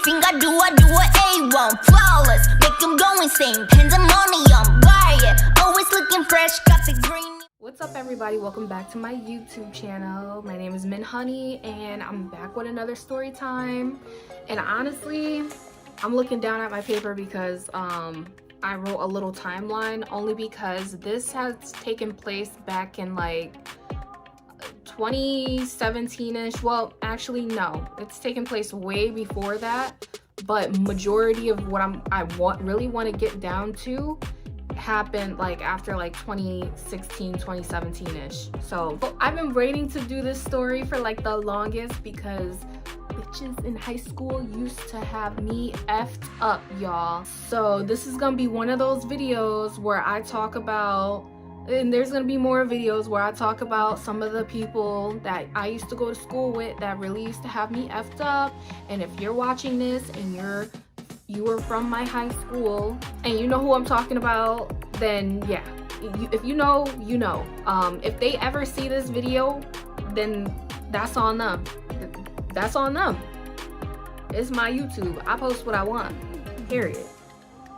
everything I do it A1. Flawless, make them go insane. Pandemonium, riot, always looking fresh, got the green. What's up everybody, welcome back to my YouTube channel. My name is Phony and I'm back with another story time. And honestly, I'm looking down at my paper because I wrote a little timeline only because this has taken place back in like 2017ish. Well, actually no, it's taken place way before that, but majority of what I really want to get down to happened like after like 2016, 2017ish. So I've been waiting to do this story for like the longest because bitches in high school used to have me effed up, y'all. So this is gonna be one of those videos where I talk about, and there's gonna be more videos where I talk about some of the people that I used to go to school with that really used to have me effed up. And if you're watching this and you were from my high school and you know who I'm talking about, then yeah, if you know, you know. If they ever see this video, then that's on them. That's on them. It's my YouTube. I post what I want, period.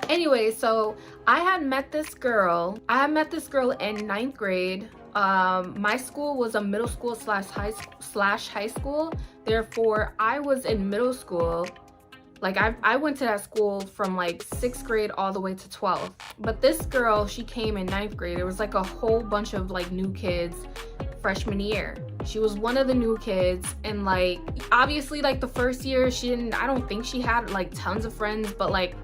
Anyway, so I had met this girl in 9th grade. My school was a middle school slash high school. Therefore, I was in middle school. Like I went to that school from like 6th grade all the way to 12th. But this girl, she came in 9th grade. There was like a whole bunch of like new kids freshman year. She was one of the new kids, and like obviously like the first year I don't think she had like tons of friends, but like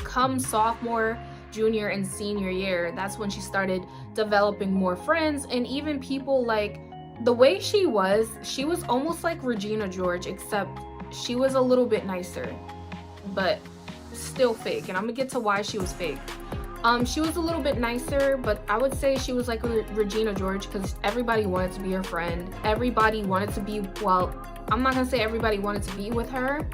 come sophomore, junior, and senior year, that's when she started developing more friends. And even people, like the way she was almost like Regina George, except she was a little bit nicer, but still fake. And I'm gonna get to why she was fake. She was a little bit nicer, but I would say she was like Regina George because everybody wanted to be her friend. Everybody wanted to be, well, I'm not gonna say everybody wanted to be with her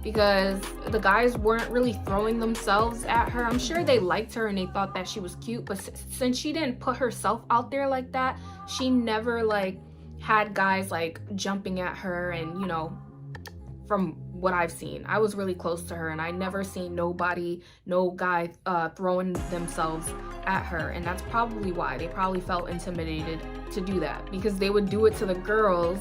because the guys weren't really throwing themselves at her. I'm sure they liked her and they thought that she was cute, but since she didn't put herself out there like that, she never like had guys like jumping at her. And you know, from what I've seen, I was really close to her and I never seen no guy throwing themselves at her. And that's probably why they probably felt intimidated to do that, because they would do it to the girls,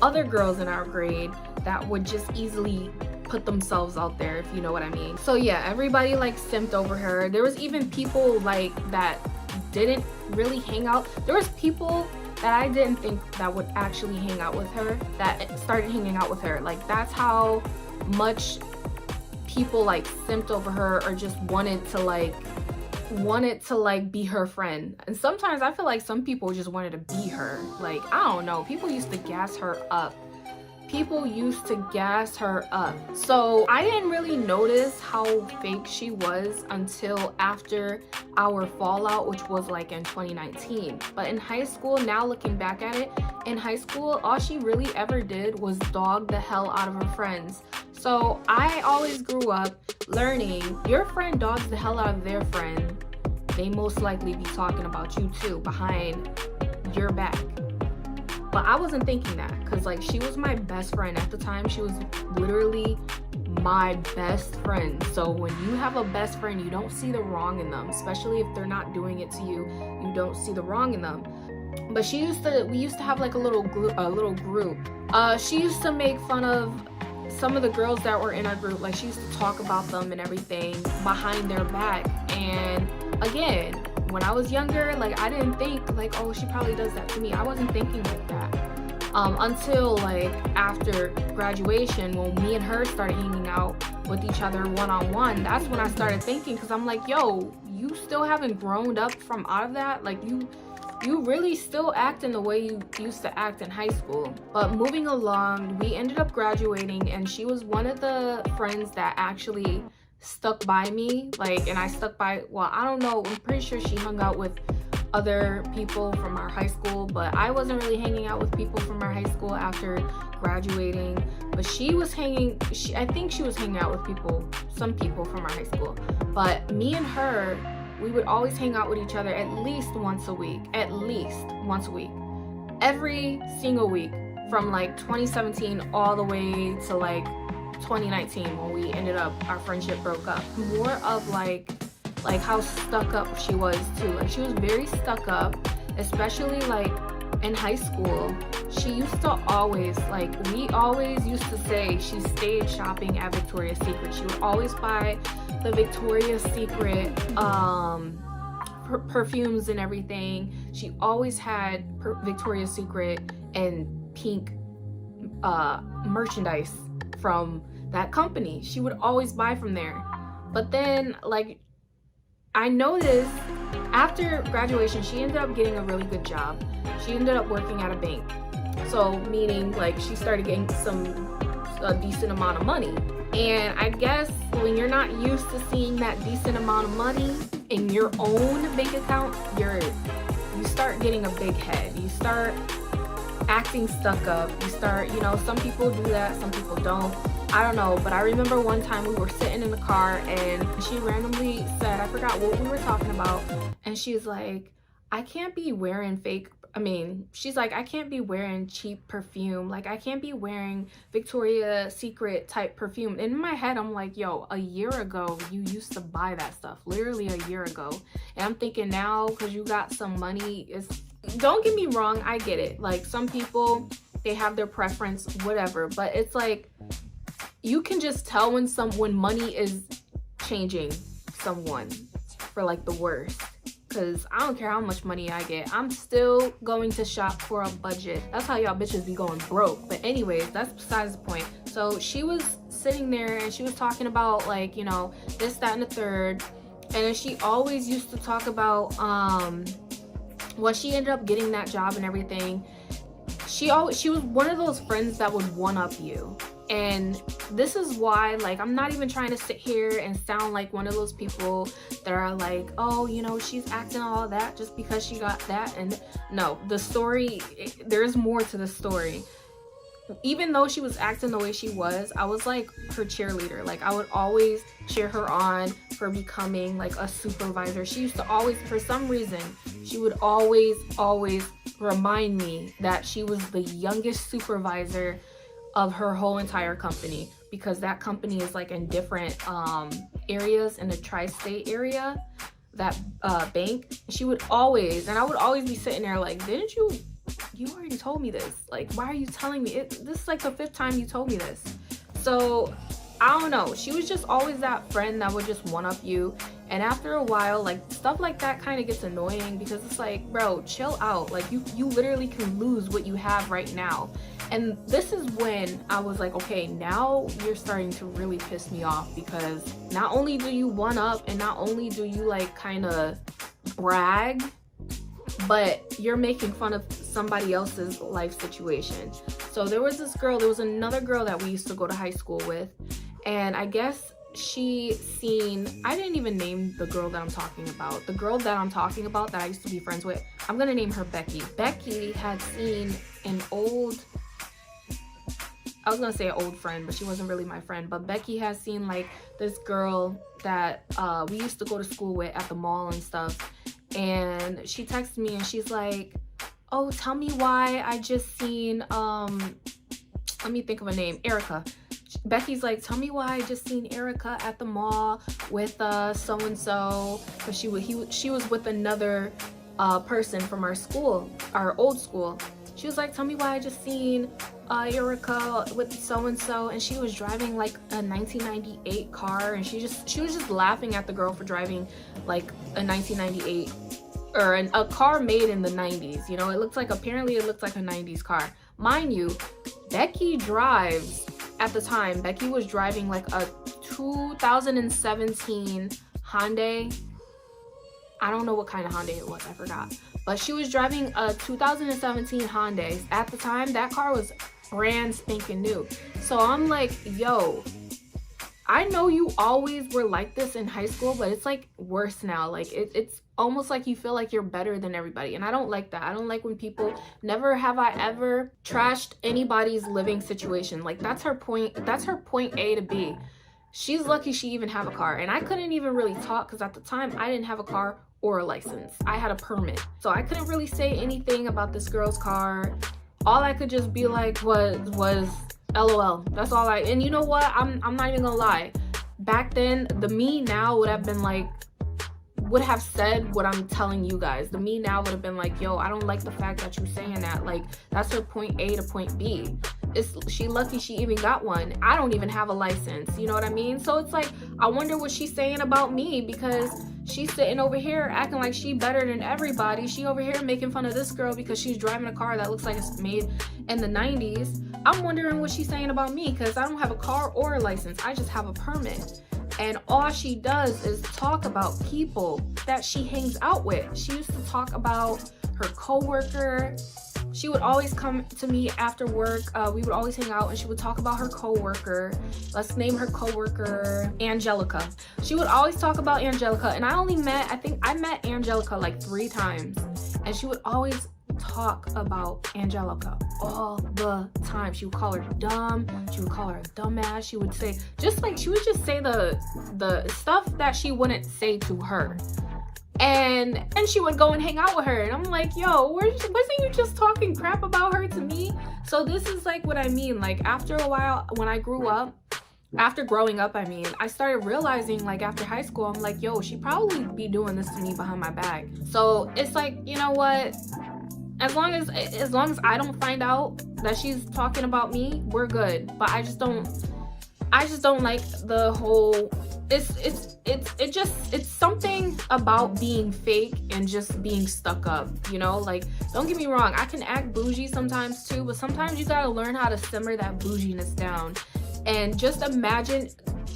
other girls in our grade that would just easily put themselves out there, if you know what I mean. So yeah, everybody like simped over her. There was even people like that didn't really hang out. There was people that I didn't think that would actually hang out with her that started hanging out with her. Like that's how much people like simped over her or just wanted to like be her friend. And sometimes I feel like some people just wanted to be her. Like I don't know, people used to gas her up. So I didn't really notice how fake she was until after our fallout, which was like in 2019. But in high school, now looking back at it, in high school, all she really ever did was dog the hell out of her friends. So I always grew up learning, your friend dogs the hell out of their friend, they most likely be talking about you too behind your back. But I wasn't thinking that because like she was my best friend at the time. She was literally my best friend. So when you have a best friend, you don't see the wrong in them, especially if they're not doing it to you. You don't see the wrong in them. But we used to have like a little group. She used to make fun of some of the girls that were in our group. Like she used to talk about them and everything behind their back. And again, when I was younger, like I didn't think like, oh, she probably does that to me. I wasn't thinking like that until like after graduation, when me and her started hanging out with each other one-on-one. That's when I started thinking, because I'm like, yo, you still haven't grown up from out of that. Like you really still act in the way you used to act in high school. But moving along, we ended up graduating, and she was one of the friends that actually stuck by me. Like, and I stuck by, well, I don't know, I'm pretty sure she hung out with other people from our high school, but I wasn't really hanging out with people from our high school after graduating. But I think she was hanging out with some people from our high school. But me and her, we would always hang out with each other at least once a week. Every single week from like 2017 all the way to like 2019 when we ended up, our friendship broke up. More of like how stuck up she was too. Like she was very stuck up, especially like in high school. She used to always, like, we always used to say she stayed shopping at Victoria's Secret. She would always buy the Victoria's Secret perfumes and everything. She always had Victoria's Secret and pink merchandise from that company. She would always buy from there. But then, like, I noticed after graduation, she ended up getting a really good job. She ended up working at a bank. So meaning like she started getting a decent amount of money. And I guess when you're not used to seeing that decent amount of money in your own bank account, you start getting a big head. You start acting stuck up. You start, you know, some people do that, some people don't. I don't know, but I remember one time we were sitting in the car and she randomly said, I forgot what we were talking about, and she's like, I can't be wearing she's like, I can't be wearing cheap perfume. Like, I can't be wearing Victoria's Secret type perfume. And in my head, I'm like, yo, a year ago, you used to buy that stuff. Literally a year ago. And I'm thinking now, because you got some money, don't get me wrong, I get it. Like, some people, they have their preference, whatever. But it's like, you can just tell when money is changing someone for like the worst. Because I don't care how much money I get, I'm still going to shop for a budget. That's how y'all bitches be going broke. But anyways, that's besides the point. So she was sitting there and she was talking about, like, you know, this, that, and the third. And then she always used to talk about when she ended up getting that job and everything. She was one of those friends that would one-up you. And this is why, like, I'm not even trying to sit here and sound like one of those people that are like, oh, you know, she's acting all that just because she got that. And no, the story, there's more to the story. Even though she was acting the way she was, I was like her cheerleader. Like, I would always cheer her on for becoming like a supervisor. She used to always, for some reason, she would always remind me that she was the youngest supervisor of her whole entire company, because that company is like in different areas in the tri-state area, that bank. She would always, and I would always be sitting there like, didn't you already told me this? Like, why are you telling me it? This is like the 5th time you told me this. So I don't know, she was just always that friend that would just one-up you. And after a while, like, stuff like that kind of gets annoying, because it's like, bro, chill out. Like, you literally can lose what you have right now. And this is when I was like, okay, now you're starting to really piss me off, because not only do you one-up and not only do you like kind of brag, but you're making fun of somebody else's life situation. So there was another girl that we used to go to high school with, and I guess I didn't even name the girl that I'm talking about. The girl that I'm talking about that I used to be friends with, I'm gonna name her Becky. Becky had seen an old, I was gonna say an old friend, but she wasn't really my friend. But Becky has seen like this girl that we used to go to school with at the mall and stuff. And she texted me and she's like, oh, tell me why I just seen, let me think of a name, Erica. Becky's like, tell me why I just seen Erica at the mall with so-and-so. Because she was with another person from our school, our old school. She was like, tell me why I just seen Erica with so-and-so, and she was driving like a 1998 car, and she was just laughing at the girl for driving like a 1998 or a car made in the 90s. You know, apparently it looked like a 90s car. Mind you, Becky was driving like a 2017 Hyundai. I don't know what kind of Hyundai it was, I forgot. But she was driving a 2017 Hyundai. At the time, that car was brand spanking new. So I'm like, yo, I know you always were like this in high school, but it's like worse now. Like it's almost like you feel like you're better than everybody. And I don't like that. I don't like when people, never have I ever trashed anybody's living situation. Like that's her point A to B. She's lucky she even have a car. And I couldn't even really talk because at the time I didn't have a car or a license. I had a permit. So I couldn't really say anything about this girl's car. All I could just be like was LOL. That's all and you know what? I'm not even gonna lie. Back then, the me now would have been like, would have said what I'm telling you guys. The me now would have been like, yo, I don't like the fact that you saying that. Like, that's her point A to point B. She lucky she even got one. I don't even have a license. You know what I mean? So it's like, I wonder what she's saying about me, because she's sitting over here acting like she better than everybody. She over here making fun of this girl because she's driving a car that looks like it's made in the 90s. I'm wondering what she's saying about me, because I don't have a car or a license. I just have a permit. And all she does is talk about people that she hangs out with. She used to talk about her coworker. She would always come to me after work. We would always hang out, and she would talk about her coworker. Let's name her coworker Angelica. She would always talk about Angelica, and I think I met Angelica like 3 times, and she would always talk about Angelica all the time. She would call her dumb. She would call her a dumbass. She would say she would just say the stuff that she wouldn't say to her. And she would go and hang out with her, and I'm like, yo, wasn't you just talking crap about her to me? So this is like what I mean. Like, after a while, when I grew up, after growing up, I started realizing, like, after high school, I'm like, yo, she probably be doing this to me behind my back. So it's like, you know what? As long as I don't find out that she's talking about me, we're good. But I just don't like the whole, it's something about being fake and just being stuck up, you know? Like, don't get me wrong, I can act bougie sometimes too, but sometimes you gotta learn how to simmer that bouginess down. And just imagine,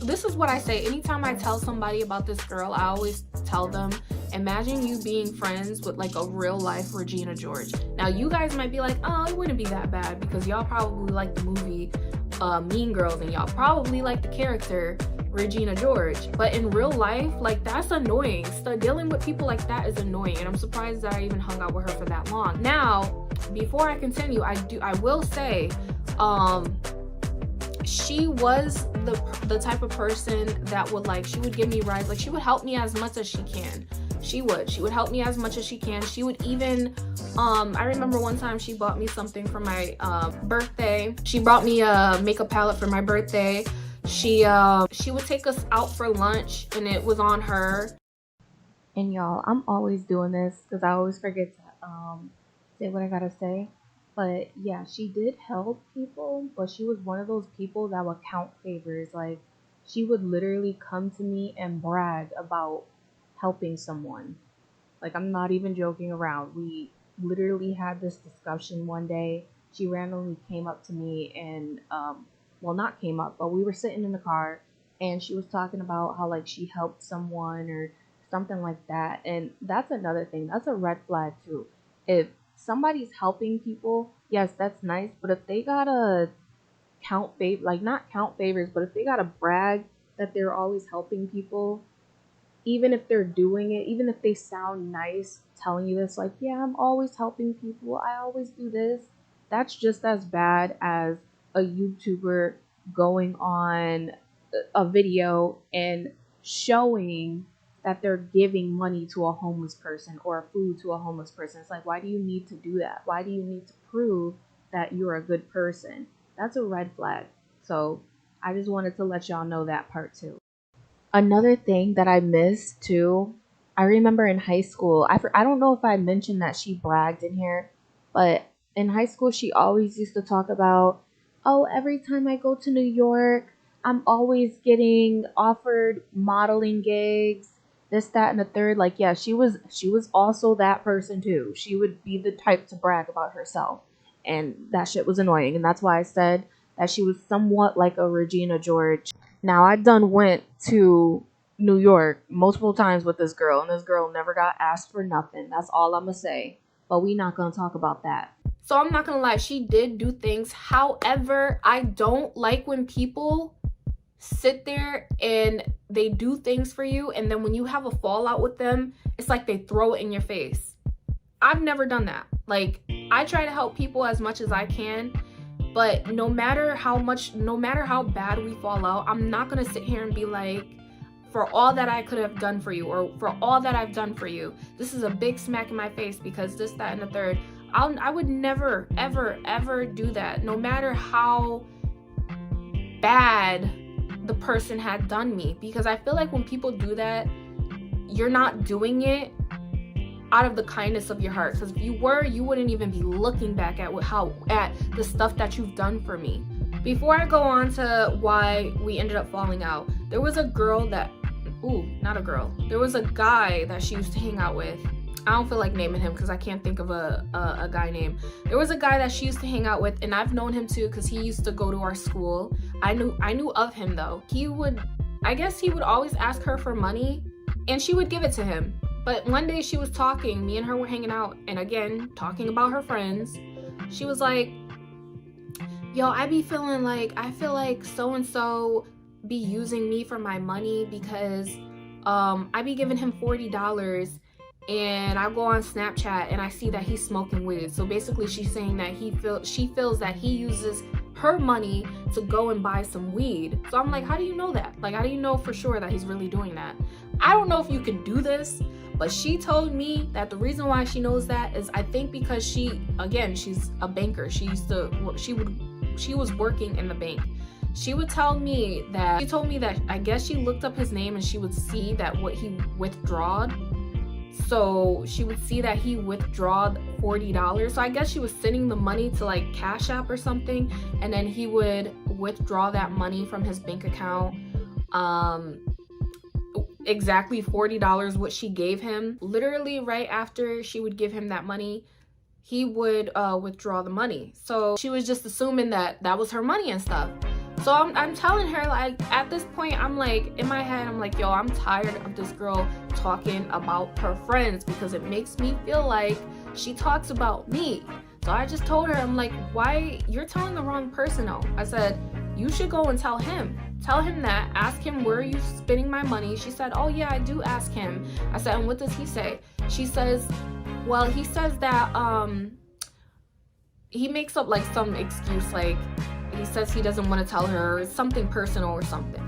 this is what I say anytime I tell somebody about this girl. I always tell them, imagine you being friends with like a real life Regina George. Now you guys might be like, oh, it wouldn't be that bad, because y'all probably like the movie Mean Girls, and y'all probably like the character Regina George. But in real life, like, that's annoying. So dealing with people like that is annoying, and I'm surprised that I even hung out with her for that long. Now, before I continue, I will say, she was the type of person that would, like, she would give me rides. Like, she would help me as much as she can. She would help me as much as she can. She would even, I remember one time she bought me something for my birthday. She brought me a makeup palette for my birthday. She would take us out for lunch, and it was on her. And y'all, I'm always doing this because I always forget to say what I gotta say. But yeah, she did help people, but she was one of those people that would count favors. Like, she would literally come to me and brag about helping someone. Like, I'm not even joking around. We literally had this discussion one day. She randomly came up to me and, well, not came up, but we were sitting in the car, and she was talking about how, like, she helped someone or something like that. And that's another thing. That's a red flag too. If somebody's helping people, yes, that's nice, but if they gotta not count favors, but if they gotta brag that they're always helping people, even if they're doing it, even if they sound nice telling you this, like, yeah, I'm always helping people, I always do this, that's just as bad as a YouTuber going on a video and showing that they're giving money to a homeless person or food to a homeless person. It's like, why do you need to do that? Why do you need to prove that you're a good person? That's a red flag. So I just wanted to let y'all know that part too. Another thing that I missed too, I remember in high school, I don't know if I mentioned that she bragged in here, but in high school she always used to talk about, oh, every time I go to New York, I'm always getting offered modeling gigs, this, that, and the third. Like, yeah, she was also that person too. She would be the type to brag about herself, and that shit was annoying. And that's why I said that she was somewhat like a Regina George. Now, I done went to New York multiple times with this girl, and this girl never got asked for nothing. That's all I'm gonna say. But we not gonna talk about that. So I'm not gonna lie, she did do things. However, I don't like when people sit there and they do things for you, and then when you have a fallout with them, it's like they throw it in your face. I've never done that. Like, I try to help people as much as I can, but no matter how bad we fall out, I'm not gonna sit here and be like, for all that I could have done for you, or for all that I've done for you, this is a big smack in my face because this, that, and the third. I would never, ever, ever do that. No matter how bad the person had done me, because I feel like when people do that, you're not doing it out of the kindness of your heart, because if you were, you wouldn't even be looking back at the stuff that you've done for me. Before I go on to why we ended up falling out, there was a girl that, not a girl, there was a guy that she used to hang out with. I don't feel like naming him because I can't think of a guy name. There was a guy that she used to hang out with, and I've known him too because he used to go to our school. I knew of him though. I guess he would always ask her for money and she would give it to him. But one day she was talking, me and her were hanging out, and again, talking about her friends. She was like, yo, I feel like so-and-so be using me for my money because I be giving him $40 and I go on Snapchat and I see that he's smoking weed. So basically she's saying that she feels that he uses her money to go and buy some weed. So I'm like, how do you know that? Like, how do you know for sure that he's really doing that? I don't know if you can do this, but she told me that the reason why she knows that is I think because she's a banker. She was working in the bank. She told me that I guess she looked up his name and she would see that what he withdrawed. So she would see that he withdrawed $40. So I guess she was sending the money to like Cash App or something, and then he would withdraw that money from his bank account. Exactly $40 what she gave him. Literally right after she would give him that money, he would withdraw the money. So she was just assuming that that was her money and stuff. So I'm telling her, like, at this point, I'm like, in my head, I'm like, yo, I'm tired of this girl talking about her friends because it makes me feel like she talks about me. So I just told her, I'm like, why? You're telling the wrong person out. I said, you should go and tell him. Tell him that. Ask him, where are you spending my money? She said, oh yeah, I do ask him. I said, and what does he say? She says, well, he says that he makes up like some excuse, like he says he doesn't want to tell her something personal or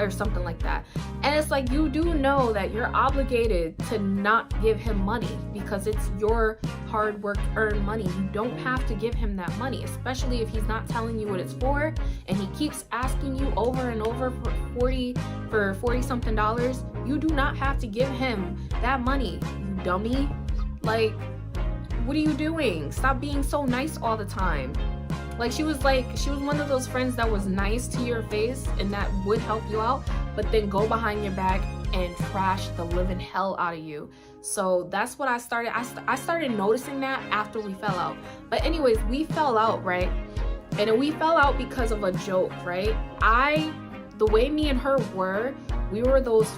something like that. And it's like, you do know that you're obligated to not give him money because it's your hard work earned money. You don't have to give him that money, especially if he's not telling you what it's for and he keeps asking you over and over for 40 something dollars. You do not have to give him that money, you dummy. Like, what are you doing? Stop being so nice all the time. Like, she was one of those friends that was nice to your face and that would help you out, but then go behind your back and trash the living hell out of you. So that's what I started. I started noticing that after we fell out. But anyways, we fell out, right? And we fell out because of a joke, right? The way me and her were, those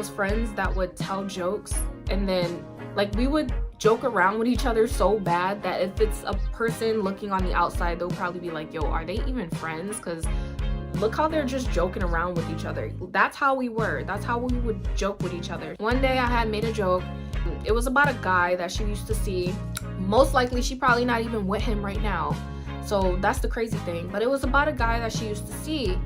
friends that would tell jokes, and then like we would joke around with each other so bad that if it's a person looking on the outside, they'll probably be like, yo, are they even friends? Because look how they're just joking around with each other. That's how we were. That's how we would joke with each other. One day I had made a joke. It was about a guy that she used to see. Most likely she probably not even with him right now. So that's the crazy thing. But it was about a guy that she used to see.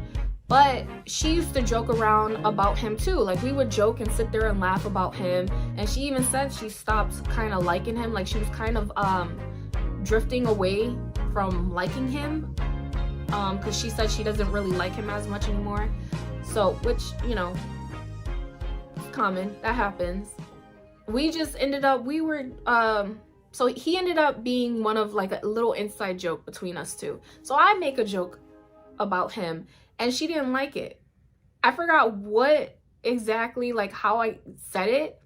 But she used to joke around about him too. Like, we would joke and sit there and laugh about him. And she even said she stopped kind of liking him. Like, she was kind of drifting away from liking him. Because she said she doesn't really like him as much anymore. So, which, you know, it's common. That happens. We just ended up, so he ended up being one of like a little inside joke between us two. So I make a joke about him. And she didn't like it. I forgot what exactly, like how I said it.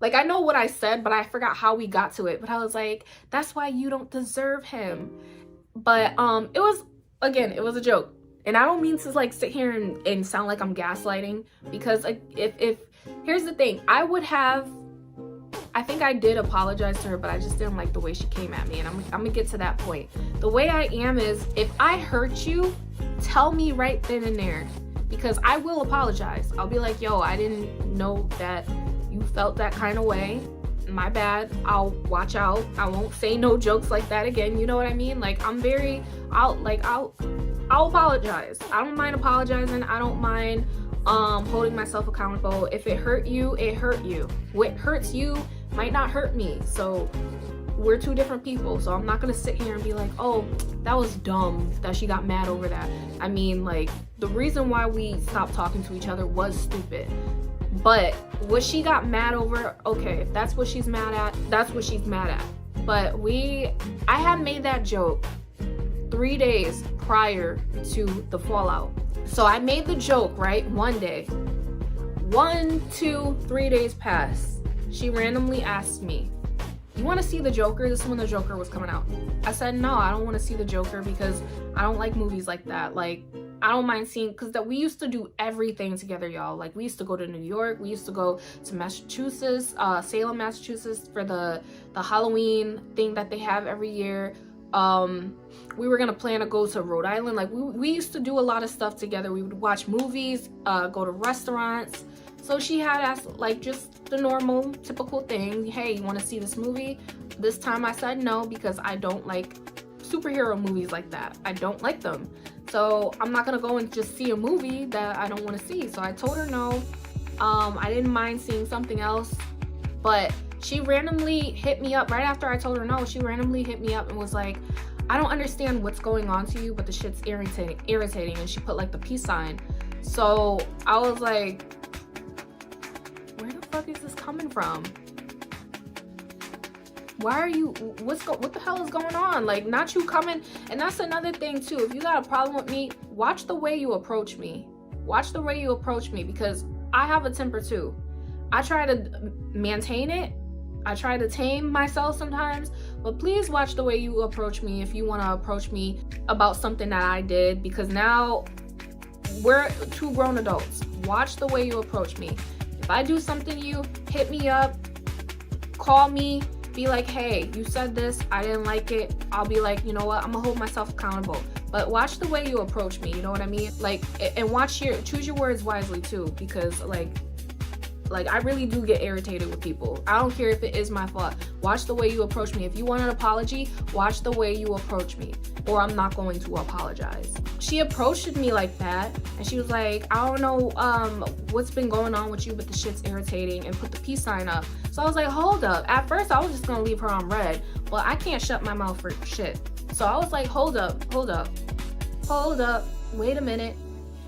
Like, I know what I said, but I forgot how we got to it. But I was like, that's why you don't deserve him. But it was a joke. And I don't mean to like sit here and sound like I'm gaslighting. Because if here's the thing, I think I did apologize to her, but I just didn't like the way she came at me. And I'm gonna get to that point. The way I am is, if I hurt you, tell me right then and there, because I will apologize. I'll be like, yo, I didn't know that you felt that kind of way. My bad. I'll watch out. I won't say no jokes like that again. You know what I mean? Like, I'll apologize. I don't mind apologizing. I don't mind holding myself accountable. If it hurt you, it hurt you. What hurts you might not hurt me. So we're two different people, so I'm not gonna sit here and be like, oh, that was dumb that she got mad over that. I mean, like, the reason why we stopped talking to each other was stupid. But what she got mad over, okay, if that's what she's mad at, that's what she's mad at. But I had made that joke 3 days prior to the fallout. So I made the joke, right? One day. 1, 2, 3 days pass. She randomly asked me, you want to see the Joker? This is when the Joker was coming out. I said, no, I don't want to see the Joker because I don't like movies like that. Like, I don't mind seeing, because that we used to do everything together, y'all. Like, we used to go to New York. We used to go to Massachusetts, Salem, Massachusetts for the Halloween thing that they have every year. We were gonna plan to go to Rhode Island. Like, we used to do a lot of stuff together. We would watch movies, go to restaurants. So she had asked, like, just the normal, typical thing. Hey, you want to see this movie? This time I said no because I don't like superhero movies like that. I don't like them. So I'm not gonna go and just see a movie that I don't want to see. So I told her no. I didn't mind seeing something else, but she randomly hit me up right after I told her no. She randomly hit me up and was like, I don't understand what's going on to you, but the shit's irritating. And she put like the peace sign. So I was like, where the fuck is this coming from? Why are you, what the hell is going on? Like, not you coming. And that's another thing too. If you got a problem with me, watch the way you approach me. Watch the way you approach me, because I have a temper too. I try to maintain it. I try to tame myself sometimes, but please watch the way you approach me if you want to approach me about something that I did, because now we're two grown adults. Watch the way you approach me. If I do something to you, hit me up, call me, be like, hey, you said this, I didn't like it. I'll be like, you know what, I'm gonna hold myself accountable. But watch the way you approach me, you know what I mean? Like, and choose your words wisely too, because like I really do get irritated with people. I don't care if it is my fault. Watch the way you approach me. If you want an apology, watch the way you approach me, or I'm not going to apologize. She approached me like that, and she was like, I don't know what's been going on with you, but the shit's irritating, and put the peace sign up. So I was like, hold up. At first, I was just gonna leave her on red, but I can't shut my mouth for shit. So I was like, hold up, wait a minute.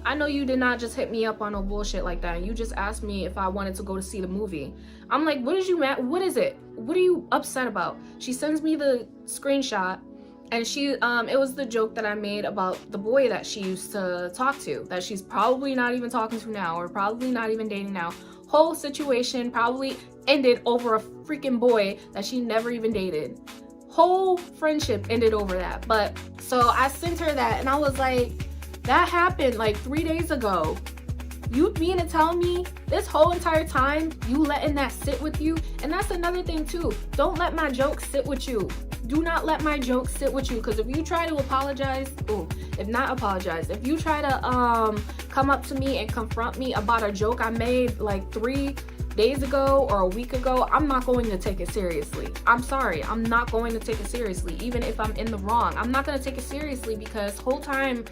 I know you did not just hit me up on no bullshit like that. You just asked me if I wanted to go to see the movie. I'm like, what is it? What are you upset about? She sends me the screenshot, and it was the joke that I made about the boy that she used to talk to, that she's probably not even talking to now, or probably not even dating now. Whole situation probably ended over a freaking boy that she never even dated. Whole friendship ended over that. But so I sent her that, and I was like, that happened like 3 days ago. You mean to tell me this whole entire time you letting that sit with you? And that's another thing too. Don't let my joke sit with you. Do not let my joke sit with you, because if you try to apologize, if you try to come up to me and confront me about a joke I made like 3 days ago or a week ago, I'm not going to take it seriously. I'm sorry, I'm not going to take it seriously. Even if I'm in the wrong, I'm not going to take it seriously, because whole time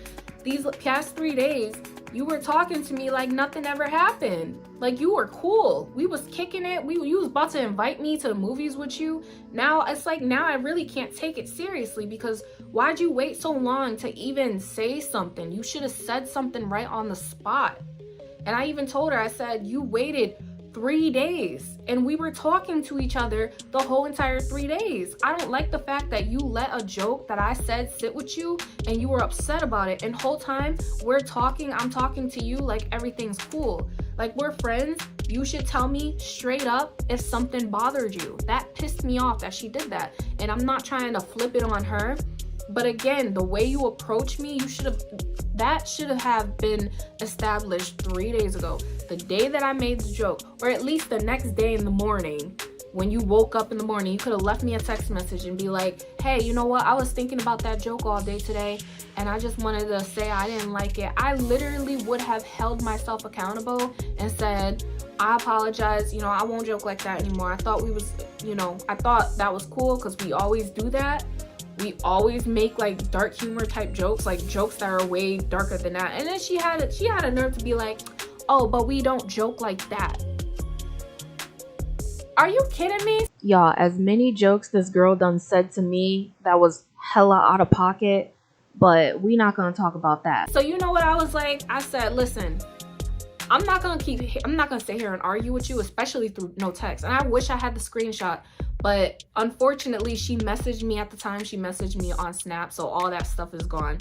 these past 3 days, you were talking to me like nothing ever happened. Like, you were cool. We was kicking it. You was about to invite me to the movies with you. Now it's like, now I really can't take it seriously, because why'd you wait so long to even say something? You should have said something right on the spot. And I even told her, I said, you waited 3 days and we were talking to each other the whole entire 3 days. I don't like the fact that you let a joke that I said sit with you and you were upset about it, and whole time we're talking, I'm talking to you like everything's cool, like we're friends. You should tell me straight up if something bothered you. That pissed me off that she did that, and I'm not trying to flip it on her, but again, the way you approach me, that should have been established 3 days ago, the day that I made the joke, or at least the next day in the morning. When you woke up in the morning, you could have left me a text message and be like, hey, you know what, I was thinking about that joke all day today, and I just wanted to say I didn't like it. I literally would have held myself accountable and said, I apologize, I won't joke like that anymore. I thought I thought that was cool, because we always do that. We always make like dark humor type jokes, like jokes that are way darker than that. And then she had a nerve to be like, oh, but we don't joke like that. Are you kidding me? Y'all, as many jokes this girl done said to me that was hella out of pocket, but we not gonna talk about that. So you know what I was like? I said, listen, I'm not gonna sit here and argue with you, especially through no text. And I wish I had the screenshot, but unfortunately she messaged me at the time. She messaged me on Snap, so all that stuff is gone.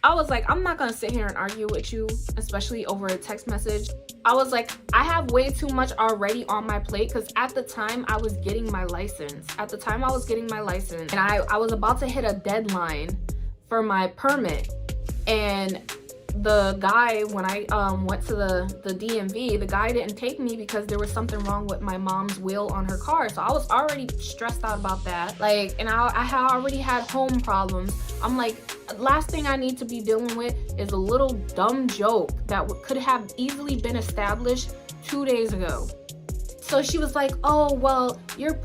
I was like, I'm not gonna sit here and argue with you, especially over a text message. I was like, I have way too much already on my plate, because at the time I was getting my license. And I was about to hit a deadline for my permit. And the guy, when I went to the DMV, the guy didn't take me because there was something wrong with my mom's wheel on her car. So I was already stressed out about that. Like, and I had already had home problems. I'm like, last thing I need to be dealing with is a little dumb joke that could have easily been established 2 days ago. So she was like, oh, well, you're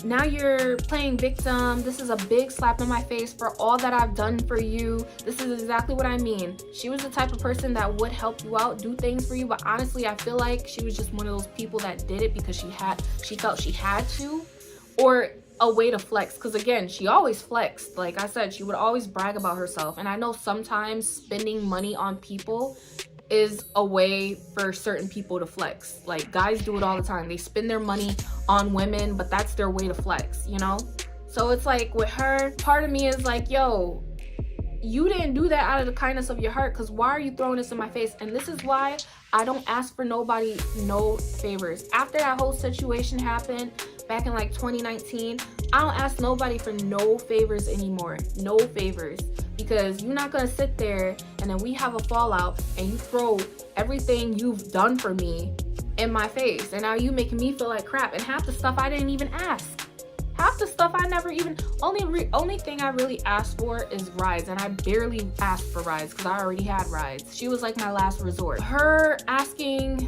now you're playing victim. This is a big slap in my face for all that I've done for you. This is exactly what I mean. She was the type of person that would help you out, do things for you. But honestly, I feel like she was just one of those people that did it because she felt she had to, or a way to flex. Because again, she always flexed. Like I said, she would always brag about herself. And I know sometimes spending money on people is a way for certain people to flex. Like, guys do it all the time. They spend their money on women, but that's their way to flex, you know? So it's like with her, part of me is like, yo, you didn't do that out of the kindness of your heart, because why are you throwing this in my face? And this is why I don't ask for nobody no favors. After that whole situation happened back in like 2019, I don't ask nobody for no favors anymore. No favors. Because you're not gonna sit there and then we have a fallout and you throw everything you've done for me in my face, and now you making me feel like crap. And half the stuff I didn't even ask. Half the stuff I never even, only thing I really asked for is rides, and I barely asked for rides because I already had rides. She was like my last resort. Her asking,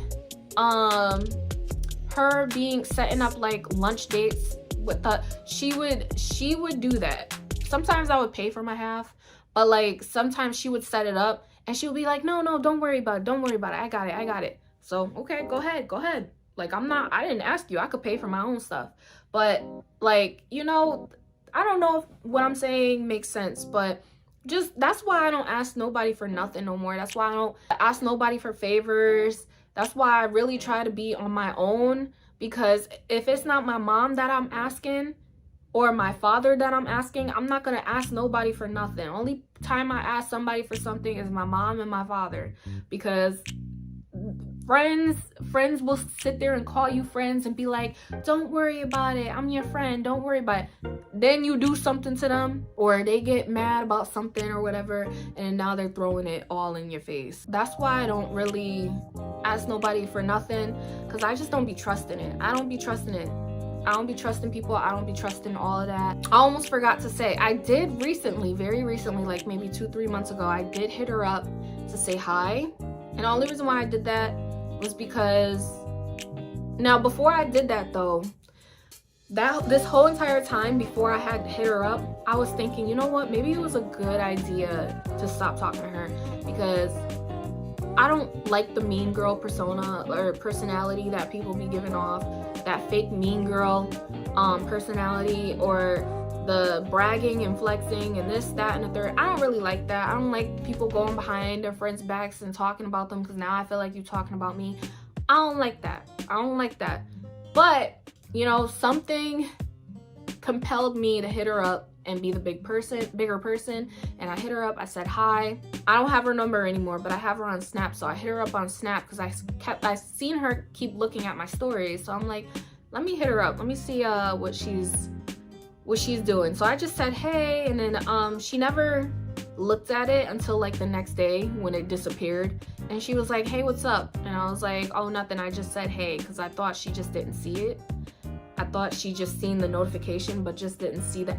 her being setting up like lunch dates with she would do that. Sometimes I would pay for my half, but like sometimes she would set it up and she would be like, no, don't worry about it, I got it. So okay, go ahead. Like, I didn't ask you, I could pay for my own stuff. But like, you know, I don't know if what I'm saying makes sense, but just, that's why I don't ask nobody for nothing no more. That's why I don't ask nobody for favors. That's why I really try to be on my own, because if it's not my mom that I'm asking or my father that I'm asking, I'm not gonna ask nobody for nothing. Only time I ask somebody for something is my mom and my father, because friends will sit there and call you friends and be like, don't worry about it, I'm your friend, don't worry about it. Then you do something to them, or they get mad about something or whatever, and now they're throwing it all in your face. That's why I don't really ask nobody for nothing, because I just don't be trusting it. I don't be trusting people. I don't be trusting all of that. I almost forgot to say, I did recently, very recently, like maybe 2-3 months ago, I did hit her up to say hi. And the only reason why I did that was because, now before I did that though, this whole entire time before I had hit her up, I was thinking, you know what, maybe it was a good idea to stop talking to her, because I don't like the mean girl persona or personality that people be giving off, that fake mean girl personality, or the bragging and flexing and this, that, and the third. I don't really like that. I don't like people going behind their friends' backs and talking about them, because now I feel like you talking about me. I don't like that. But, you know, something compelled me to hit her up and be the bigger person, and I hit her up. I said hi. I don't have her number anymore, but I have her on Snap, so I hit her up on Snap because I seen her keep looking at my stories, so I'm like, let me hit her up, let me see what she's doing. So I just said hey, and then she never looked at it until like the next day when it disappeared, and she was like, hey, what's up? And I was like, oh, nothing, I just said hey, because I thought she just didn't see it. I thought she just seen the notification but just didn't see the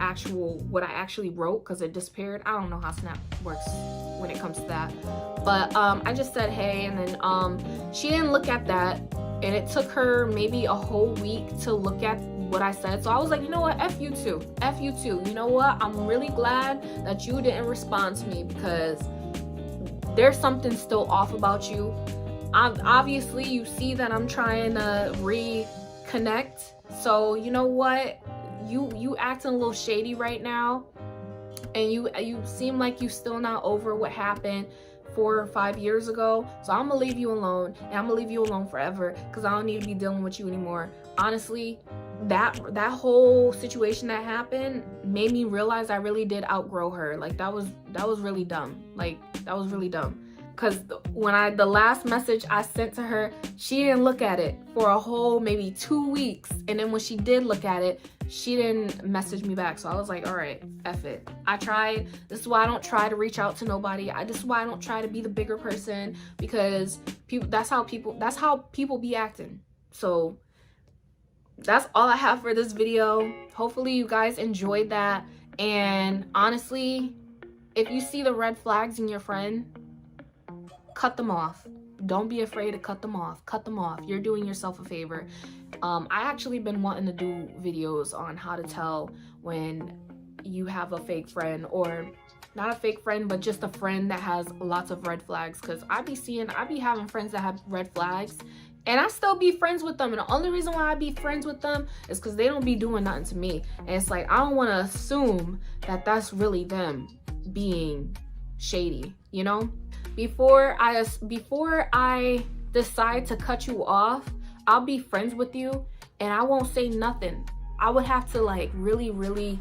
what I actually wrote, because it disappeared. I don't know how Snap works when it comes to that, but I just said hey, and then she didn't look at that, and it took her maybe a whole week to look at what I said. So I was like, you know what, F you too, you know what, I'm really glad that you didn't respond to me, because there's something still off about you. Obviously you see that I'm trying to reconnect, So you know what, you acting a little shady right now, and you seem like you still not over what happened 4 or 5 years ago. So I'm gonna leave you alone, and I'm gonna leave you alone forever, because I don't need to be dealing with you anymore. Honestly, that whole situation that happened made me realize I really did outgrow her. Like that was really dumb. Like that was really dumb. Because when the last message I sent to her, she didn't look at it for a whole maybe 2 weeks. And then when she did look at it, she didn't message me back. So I was like, all right, F it. I tried. This is why I don't try to reach out to nobody. This is why I don't try to be the bigger person, because that's how people be acting. So that's all I have for this video. Hopefully you guys enjoyed that. And honestly, if you see the red flags in your friend, cut them off. Don't be afraid to cut them off. Cut them off. You're doing yourself a favor. I actually been wanting to do videos on how to tell when you have a fake friend, or not a fake friend, but just a friend that has lots of red flags. Because I be having friends that have red flags, and I still be friends with them. And the only reason why I be friends with them is because they don't be doing nothing to me. And it's like, I don't want to assume that that's really them being shady, you know? Before I decide to cut you off, I'll be friends with you and I won't say nothing. I would have to like really,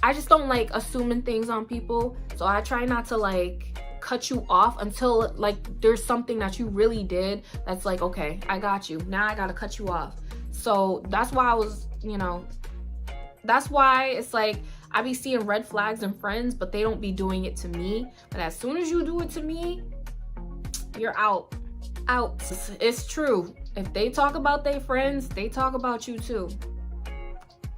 I just don't like assuming things on people. So I try not to like cut you off until like there's something that you really did that's like, okay, I got you. Now I gotta cut you off. So that's why I was, you know, that's why it's like, I be seeing red flags in friends, but they don't be doing it to me. But as soon as you do it to me, you're out. Out. It's true. If they talk about their friends, they talk about you too.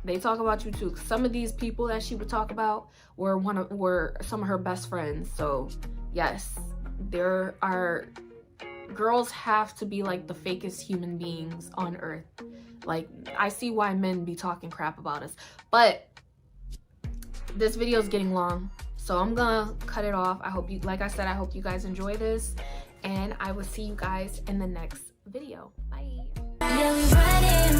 They talk about you too. Some of these people that she would talk about were some of her best friends. So yes, there are girls have to be like the fakest human beings on earth. Like, I see why men be talking crap about us. But this video is getting long, so I'm gonna cut it off. I hope you, like I said, I hope you guys enjoy this, and I will see you guys in the next video. Bye. Yeah, we running